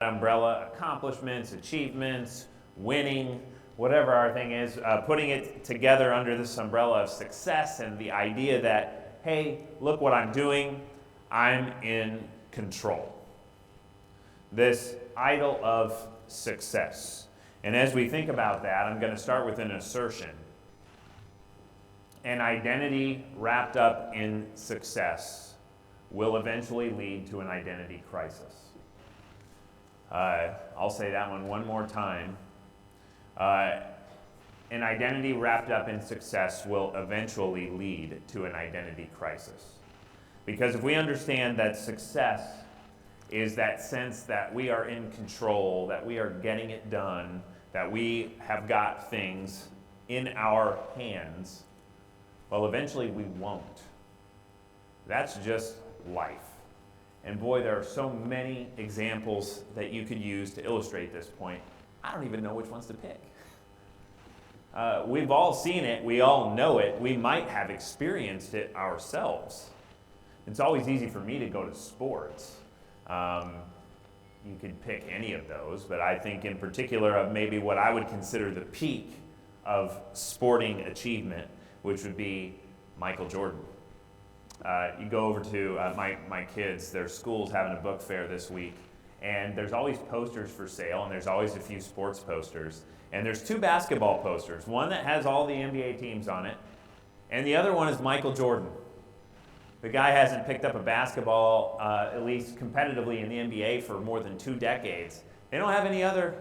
umbrella: accomplishments, achievements, winning, whatever our thing is, putting it together under this umbrella of success and the idea that, hey, look what I'm doing, I'm in control. This idol of success. And as we think about that, I'm going to start with an assertion. An identity wrapped up in success will eventually lead to an identity crisis. I'll say that one more time. An identity wrapped up in success will eventually lead to an identity crisis. Because if we understand that success is that sense that we are in control, that we are getting it done, that we have got things in our hands, well, eventually we won't. That's just life. And boy, there are so many examples that you could use to illustrate this point. I don't even know which ones to pick. We've all seen it. We all know it. We might have experienced it ourselves. It's always easy for me to go to sports. You could pick any of those, but I think in particular of maybe what I would consider the peak of sporting achievement, which would be Michael Jordan. You go over to my kids, their school's having a book fair this week, and there's always posters for sale, and there's always a few sports posters. And there's two basketball posters, one that has all the NBA teams on it, and the other one is Michael Jordan. The guy hasn't picked up a basketball, at least competitively in the NBA, for more than 2 decades. They don't have any other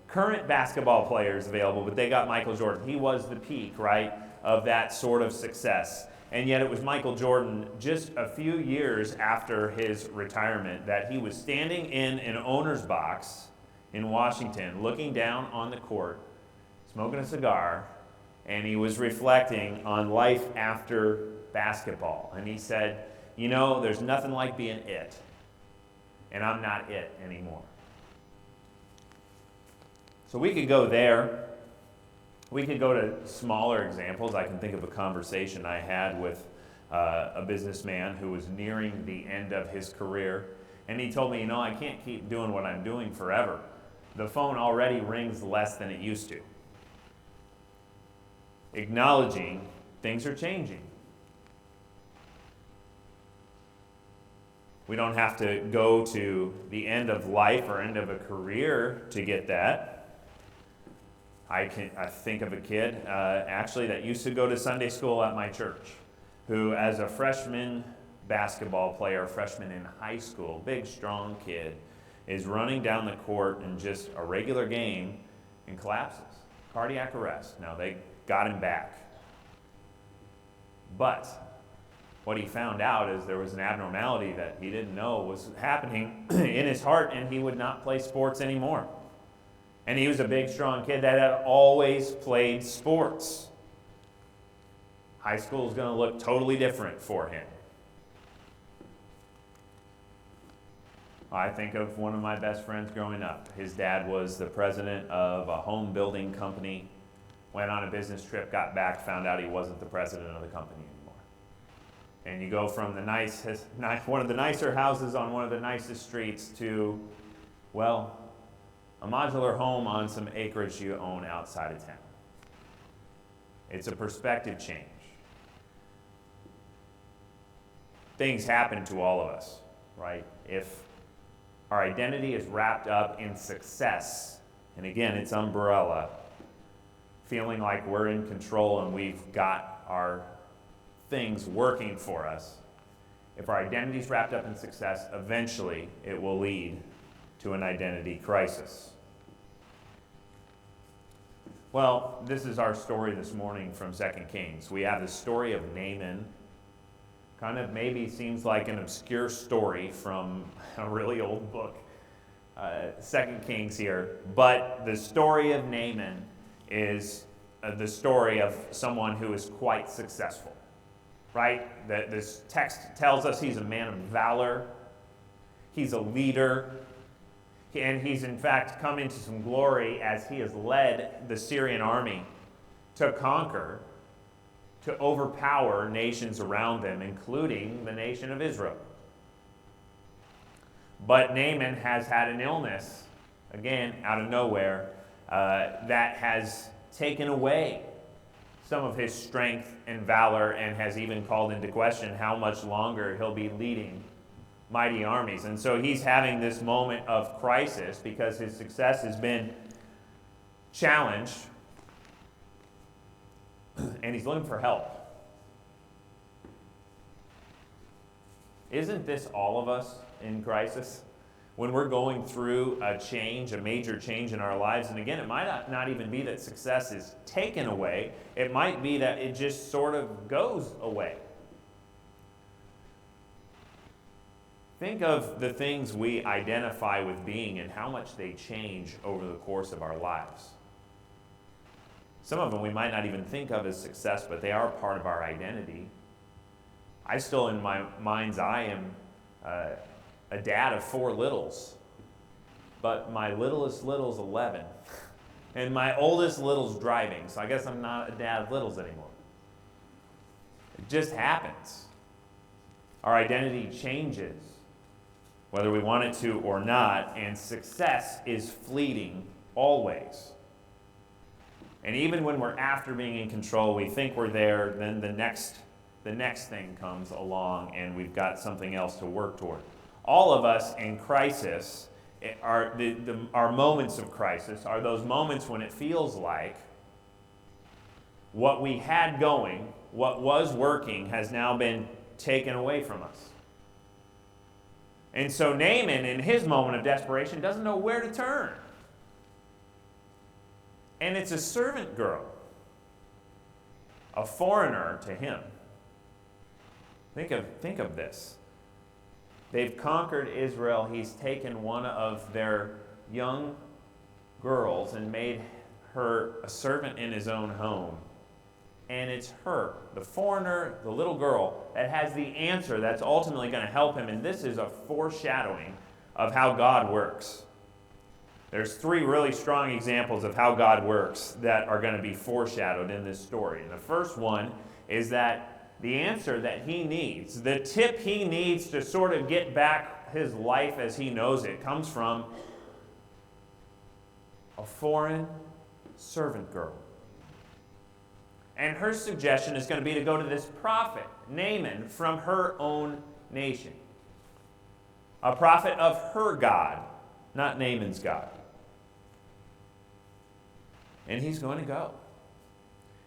current basketball players available, but they got Michael Jordan. He was the peak, right, of that sort of success. And yet it was Michael Jordan, just a few years after his retirement, that he was standing in an owner's box in Washington, looking down on the court, smoking a cigar, and he was reflecting on life after basketball. And he said, you know, there's nothing like being it, and I'm not it anymore. So we could go there. We could go to smaller examples. I can think of a conversation I had with a businessman who was nearing the end of his career, and he told me, you know, I can't keep doing what I'm doing forever. The phone already rings less than it used to. Acknowledging things are changing. We don't have to go to the end of life or end of a career to get that. I think of a kid actually that used to go to Sunday school at my church, who as a freshman basketball player, freshman in high school, big strong kid, is running down the court in just a regular game and collapses. Cardiac arrest. Now they got him back. But what he found out is there was an abnormality that he didn't know was happening in his heart, and he would not play sports anymore. And he was a big, strong kid that had always played sports. High school is going to look totally different for him. I think of one of my best friends growing up. His dad was the president of a home building company, went on a business trip, got back, found out he wasn't the president of the company anymore. And you go from one of the nicer houses on one of the nicest streets to, well, a modular home on some acreage you own outside of town. It's a perspective change. Things happen to all of us, right? If our identity is wrapped up in success, and again, it's umbrella, feeling like we're in control and we've got our things working for us. If our identity is wrapped up in success, eventually it will lead to an identity crisis. Well, this is our story this morning from 2 Kings. We have the story of Naaman. Kind of maybe seems like an obscure story from a really old book, 2 Kings here. But the story of Naaman is the story of someone who is quite successful, right? This text tells us he's a man of valor. He's a leader. And he's in fact come into some glory as he has led the Syrian army to conquer, to overpower nations around them, including the nation of Israel. But Naaman has had an illness again, out of nowhere, that has taken away some of his strength and valor and has even called into question how much longer he'll be leading mighty armies. And so he's having this moment of crisis because his success has been challenged and he's looking for help. Isn't this all of us in crisis? When we're going through a change, a major change in our lives, and again, it might not even be that success is taken away. It might be that it just sort of goes away. Think of the things we identify with being and how much they change over the course of our lives. Some of them we might not even think of as success, but they are part of our identity. I still, in my mind's eye, am a dad of 4 littles, but my littlest little's 11, and my oldest little's driving, so I guess I'm not a dad of littles anymore. It just happens. Our identity changes, whether we want it to or not, and success is fleeting always. And even when we're after being in control, we think we're there, then the next thing comes along and we've got something else to work toward. All of us in crisis, our moments of crisis are those moments when it feels like what we had going, what was working, has now been taken away from us. And so Naaman, in his moment of desperation, doesn't know where to turn. And it's a servant girl, a foreigner to him. Think of this. They've conquered Israel. He's taken one of their young girls and made her a servant in his own home. And it's her, the foreigner, the little girl, that has the answer that's ultimately going to help him. And this is a foreshadowing of how God works. There's 3 really strong examples of how God works that are going to be foreshadowed in this story. And the first one is that the answer that he needs, the tip he needs to sort of get back his life as he knows it, comes from a foreign servant girl. And her suggestion is going to be to go to this prophet, Naaman, from her own nation. A prophet of her God, not Naaman's God. And he's going to go.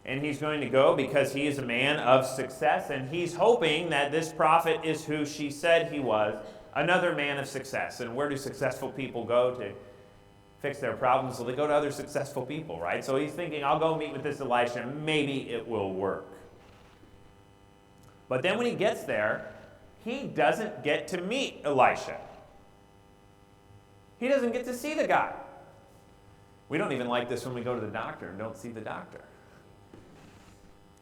And he's going to go because he is a man of success, and he's hoping that this prophet is who she said he was, another man of success. And where do successful people go to fix their problems? Well, they go to other successful people, right? So he's thinking, I'll go meet with this Elisha, maybe it will work. But then when he gets there, he doesn't get to meet Elisha. He doesn't get to see the guy. We don't even like this when we go to the doctor and don't see the doctor.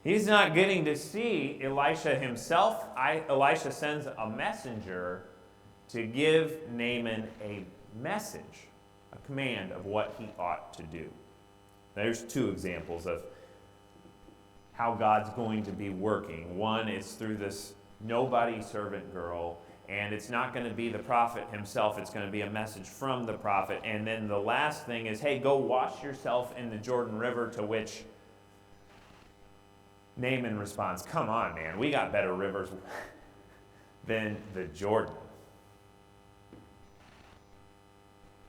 He's not getting to see Elisha himself. Elisha sends a messenger to give Naaman a message, a command of what he ought to do. There's 2 examples of how God's going to be working. One is through this nobody servant girl, and it's not going to be the prophet himself. It's going to be a message from the prophet. And then the last thing is, hey, go wash yourself in the Jordan River, to which Naaman responds, come on, man, we got better rivers than the Jordan.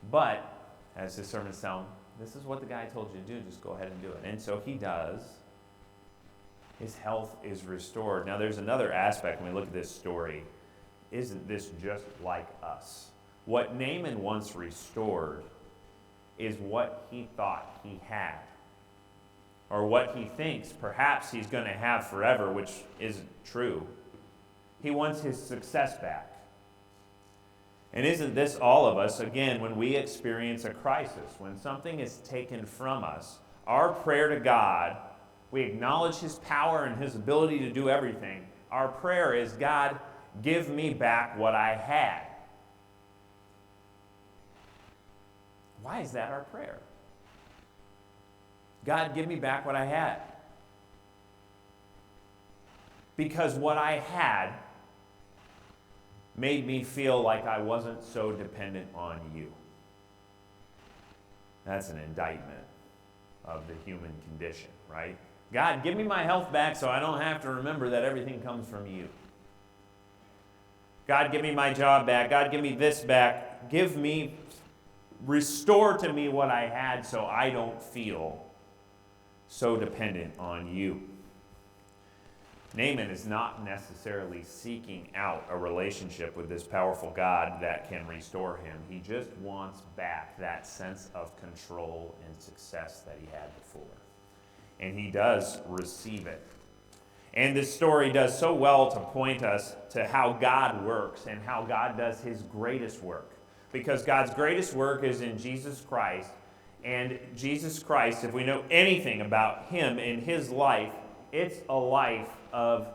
But, as his sermons tell him, this is what the guy told you to do, just go ahead and do it. And so he does. His health is restored. Now there's another aspect when we look at this story. Isn't this just like us? What Naaman wants restored is what he thought he had, or what he thinks perhaps he's going to have forever, which isn't true. He wants his success back. And isn't this all of us, again, when we experience a crisis, when something is taken from us, our prayer to God, we acknowledge his power and his ability to do everything. Our prayer is, God, give me back what I had. Why is that our prayer? God, give me back what I had. Because what I had made me feel like I wasn't so dependent on you. That's an indictment of the human condition, right? God, give me my health back so I don't have to remember that everything comes from you. God, give me my job back. God, give me this back. Restore to me what I had so I don't feel so dependent on you. Naaman is not necessarily seeking out a relationship with this powerful God that can restore him. He just wants back that sense of control and success that he had before. And he does receive it. And this story does so well to point us to how God works and how God does his greatest work. Because God's greatest work is in Jesus Christ. And Jesus Christ, if we know anything about him and his life, it's a life of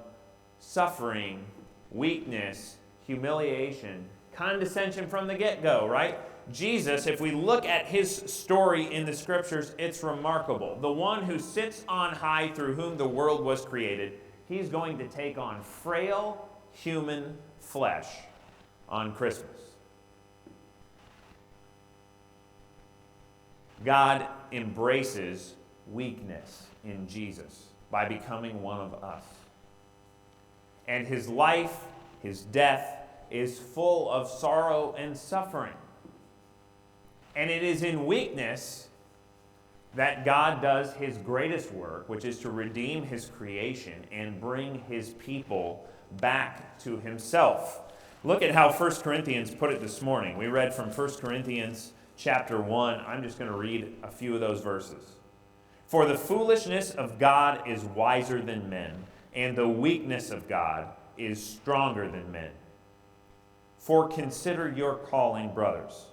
suffering, weakness, humiliation, condescension from the get-go, right? Jesus, if we look at his story in the scriptures, it's remarkable. The one who sits on high through whom the world was created, he's going to take on frail human flesh on Christmas. God embraces weakness in Jesus by becoming one of us. And his life, his death, is full of sorrow and suffering. And it is in weakness that God does his greatest work, which is to redeem his creation and bring his people back to himself. Look at how 1 Corinthians put it this morning. We read from 1 Corinthians chapter 1. I'm just going to read a few of those verses. For the foolishness of God is wiser than men, and the weakness of God is stronger than men. For consider your calling, brothers.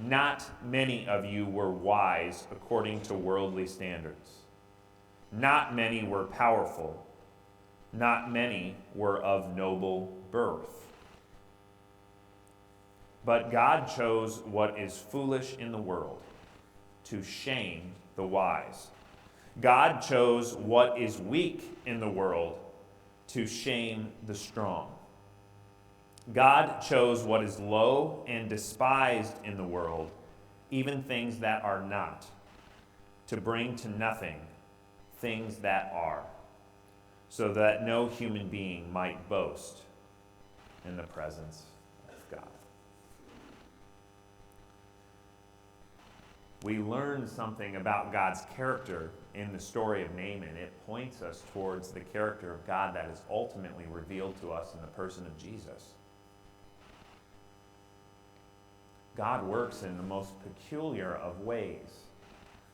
Not many of you were wise according to worldly standards. Not many were powerful. Not many were of noble birth. But God chose what is foolish in the world to shame the wise. God chose what is weak in the world to shame the strong. God chose what is low and despised in the world, even things that are not, to bring to nothing things that are, so that no human being might boast in the presence of God. We learn something about God's character in the story of Naaman. It points us towards the character of God that is ultimately revealed to us in the person of Jesus. God works in the most peculiar of ways,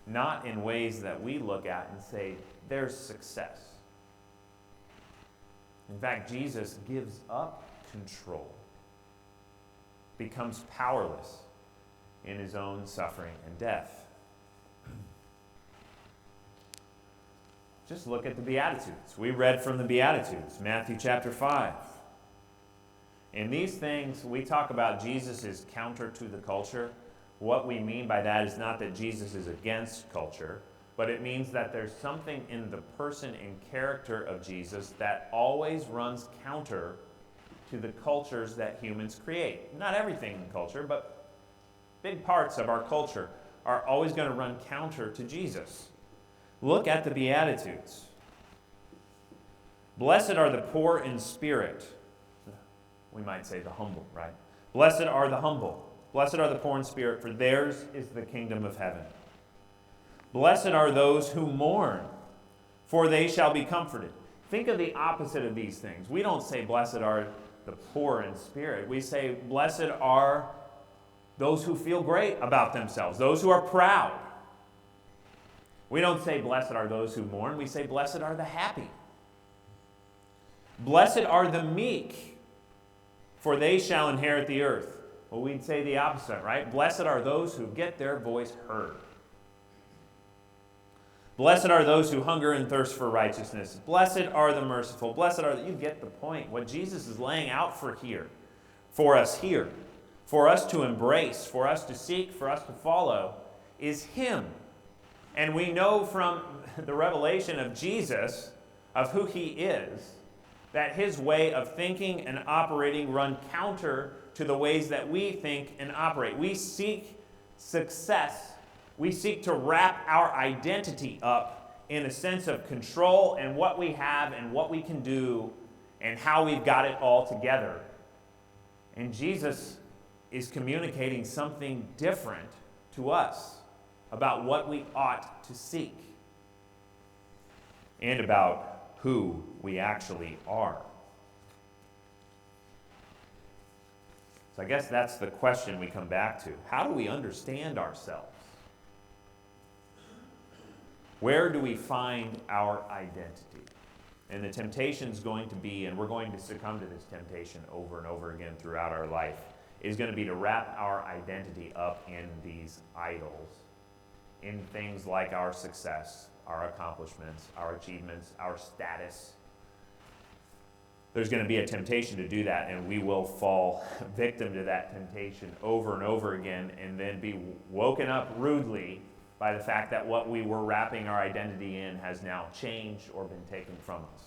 not in ways that we look at and say, there's success. In fact, Jesus gives up control, becomes powerless in his own suffering and death. Just look at the Beatitudes. We read from the Beatitudes, Matthew chapter 5. In these things, we talk about Jesus is counter to the culture. What we mean by that is not that Jesus is against culture, but it means that there's something in the person and character of Jesus that always runs counter to the cultures that humans create. Not everything in culture, but big parts of our culture are always going to run counter to Jesus. Look at the Beatitudes. Blessed are the poor in spirit. We might say the humble, right? Blessed are the humble. Blessed are the poor in spirit, for theirs is the kingdom of heaven. Blessed are those who mourn, for they shall be comforted. Think of the opposite of these things. We don't say blessed are the poor in spirit. We say blessed are those who feel great about themselves, those who are proud. We don't say blessed are those who mourn. We say blessed are the happy. Blessed are the meek, for they shall inherit the earth. Well, we'd say the opposite, right? Blessed are those who get their voice heard. Blessed are those who hunger and thirst for righteousness. Blessed are the merciful. Blessed are you get the point. What Jesus is laying out for us here, for us to embrace, for us to seek, for us to follow, is Him. And we know from the revelation of Jesus, of who He is, that His way of thinking and operating run counter to the ways that we think and operate. We seek success We seek to wrap our identity up in a sense of control and what we have and what we can do and how we've got it all together. And Jesus is communicating something different to us about what we ought to seek and about who we actually are. So I guess that's the question we come back to. How do we understand ourselves? Where do we find our identity? And the temptation's going to be, and we're going to succumb to this temptation over and over again throughout our life, is going to be to wrap our identity up in these idols, in things like our success, our accomplishments, our achievements, our status. There's going to be a temptation to do that, and we will fall victim to that temptation over and over again, and then be woken up rudely by the fact that what we were wrapping our identity in has now changed or been taken from us.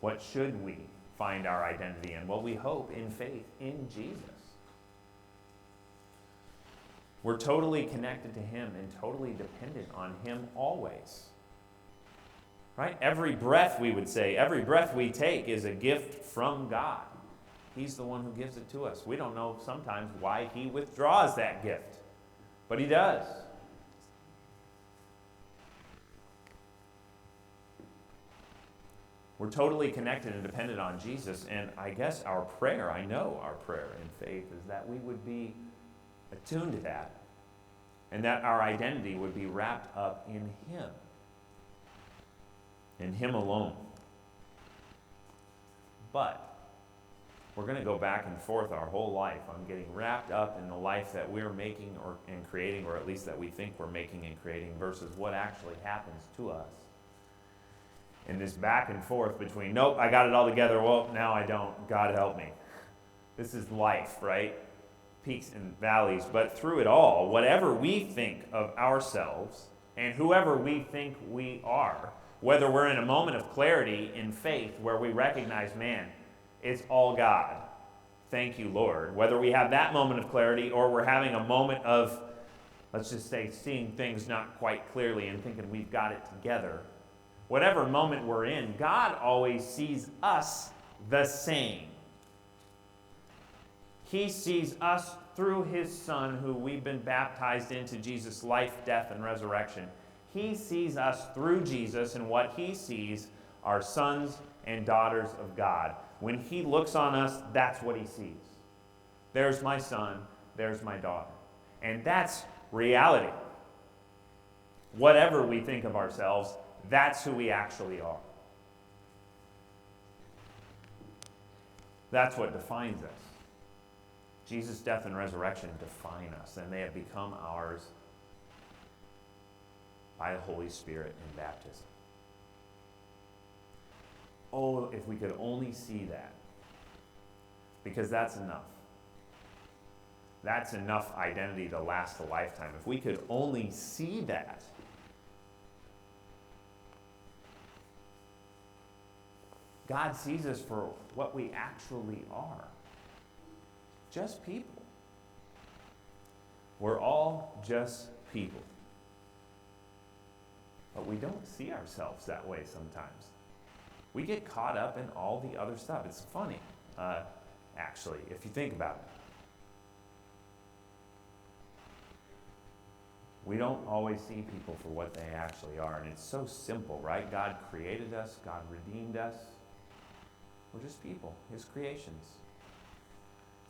What should we find our identity in? Well, we hope in faith in Jesus. We're totally connected to him and totally dependent on him always. Right? Every breath, we would say, every breath we take is a gift from God. He's the one who gives it to us. We don't know sometimes why he withdraws that gift, but he does. We're totally connected and dependent on Jesus, and I guess our prayer, I know our prayer in faith, is that we would be attuned to that, and that our identity would be wrapped up in him alone. But we're going to go back and forth our whole life on getting wrapped up in the life that we're making and creating, or at least that we think we're making and creating, versus what actually happens to us. And this back and forth between, nope, I got it all together, well, now I don't, God help me. This is life, right? Peaks and valleys. But through it all, whatever we think of ourselves and whoever we think we are, whether we're in a moment of clarity in faith where we recognize, man, it's all God. Thank you, Lord. Whether we have that moment of clarity or we're having a moment of, let's just say, seeing things not quite clearly and thinking we've got it together, whatever moment we're in, God always sees us the same. He sees us through his Son, who we've been baptized into Jesus' life, death, and resurrection. He sees us through Jesus, and what he sees are sons and daughters of God. When he looks on us, that's what he sees. There's my son, there's my daughter. And that's reality. Whatever we think of ourselves, that's who we actually are. That's what defines us. Jesus' death and resurrection define us, and they have become ours by the Holy Spirit in baptism. Oh, if we could only see that. Because that's enough. That's enough identity to last a lifetime. If we could only see that. God sees us for what we actually are. Just people. We're all just people. But we don't see ourselves that way sometimes. We get caught up in all the other stuff. It's funny, actually, if you think about it. We don't always see people for what they actually are. And it's so simple, right? God created us. God redeemed us. We're just people, his creations.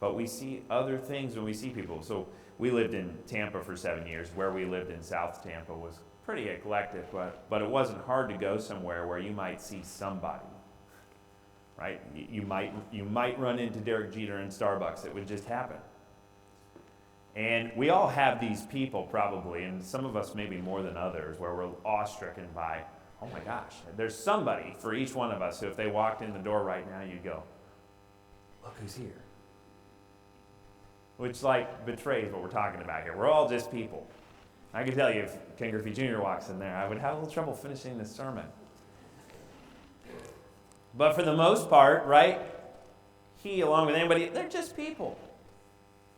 But we see other things when we see people. So we lived in Tampa for 7 years. Where we lived in South Tampa was pretty eclectic, but it wasn't hard to go somewhere where you might see somebody, right? You might run into Derek Jeter in Starbucks. It would just happen. And we all have these people probably, and some of us maybe more than others, where we're awestricken by, oh my gosh, there's somebody for each one of us who if they walked in the door right now, you'd go, look who's here. Which like betrays what we're talking about here. We're all just people. I can tell you if Ken Griffey Jr. walks in there, I would have a little trouble finishing this sermon. But for the most part, right, he along with anybody, they're just people.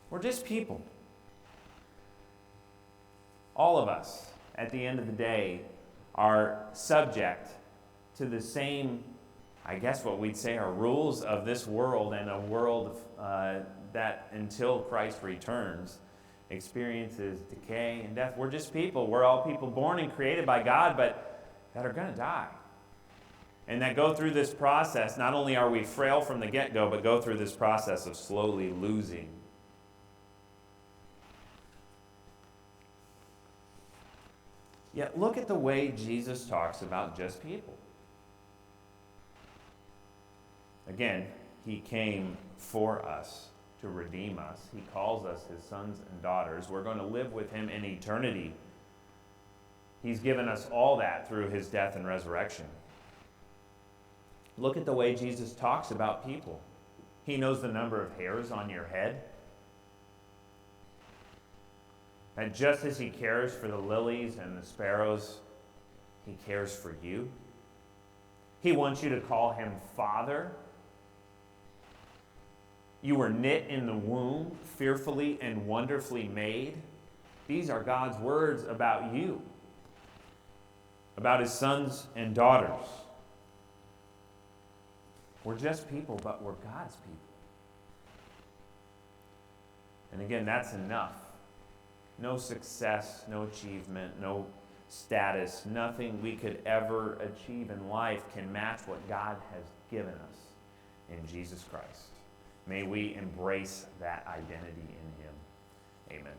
We're just people. All of us, at the end of the day, are subject to the same, I guess what we'd say are rules of this world, and a world that until Christ returns experiences decay and death. We're just people. We're all people born and created by God, but that are going to die. And that go through this process. Not only are we frail from the get-go, but go through this process of slowly losing. Yet look at the way Jesus talks about just people. Again, he came for us, to redeem us. He calls us his sons and daughters. We're going to live with him in eternity. He's given us all that through his death and resurrection. Look at the way Jesus talks about people. He knows the number of hairs on your head. And just as he cares for the lilies and the sparrows, he cares for you. He wants you to call him Father. You were knit in the womb, fearfully and wonderfully made. These are God's words about you, about his sons and daughters. We're just people, but we're God's people. And again, that's enough. No success, no achievement, no status, nothing we could ever achieve in life can match what God has given us in Jesus Christ. May we embrace that identity in him. Amen.